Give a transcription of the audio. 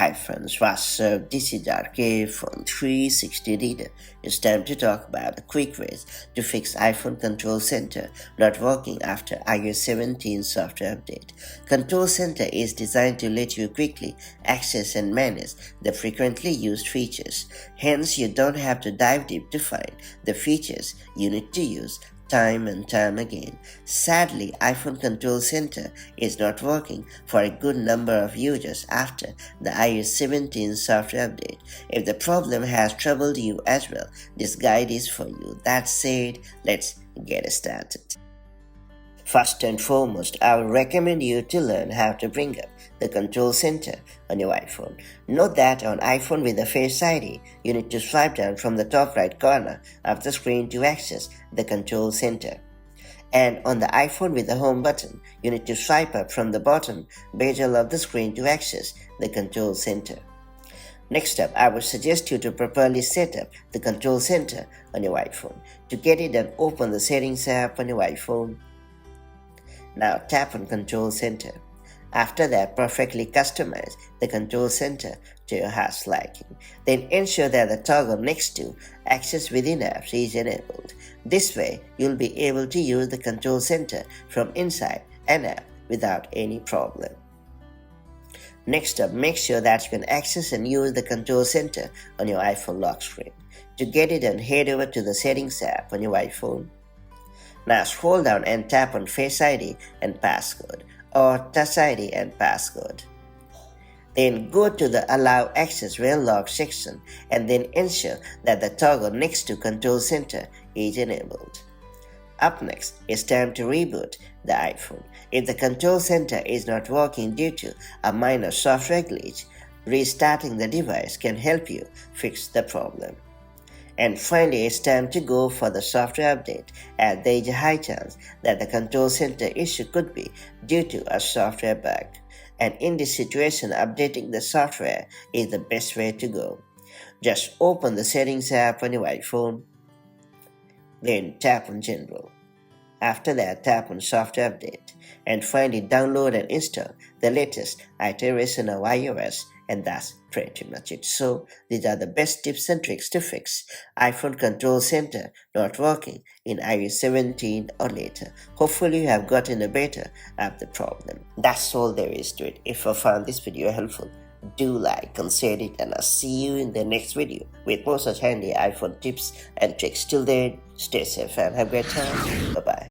Hi friends, what's up? This is RK from 360 Reader. It's time to talk about the quick ways to fix iPhone Control Center not working after iOS 17 software update. Control Center is designed to let you quickly access and manage the frequently used features. Hence, you don't have to dive deep to find the features you need to use time and time again. Sadly, iPhone Control Center is not working for a good number of users after the iOS 17 software update. If the problem has troubled you as well, this guide is for you. That said, let's get started. First and foremost, I would recommend you to learn how to bring up the control center on your iPhone. Note that on iPhone with the Face ID, you need to swipe down from the top right corner of the screen to access the control center. And on the iPhone with the home button, you need to swipe up from the bottom bezel of the screen to access the control center. Next up, I would suggest you to properly set up the control center on your iPhone. To get it done, open the Settings app on your iPhone. Now tap on Control Center. After that, perfectly customize the control center to your heart's liking. Then ensure that the toggle next to Access Within Apps is enabled. This way, you'll be able to use the control center from inside an app without any problem. Next up, make sure that you can access and use the control center on your iPhone lock screen. To get it done, head over to the Settings app on your iPhone. Now scroll down and tap on Face ID and Passcode or Touch ID and Passcode. Then go to the Allow Access When Locked section and then ensure that the toggle next to Control Center is enabled. Up next, it's time to reboot the iPhone. If the Control Center is not working due to a minor software glitch, restarting the device can help you fix the problem. And finally, it's time to go for the software update, as there is a high chance that the control center issue could be due to a software bug. And in this situation, updating the software is the best way to go. Just open the Settings app on your iPhone, then tap on General. After that, tap on Software Update, and finally download and install the latest iteration of iOS, and that's pretty much it. So, these are the best tips and tricks to fix iPhone Control Center not working in iOS 17 or later. Hopefully, you have gotten a better of the problem. That's all there is to it. If you found this video helpful, do like and share it, and I'll see you in the next video with more such handy iPhone tips and tricks. Till then, stay safe and have a great time. Bye bye.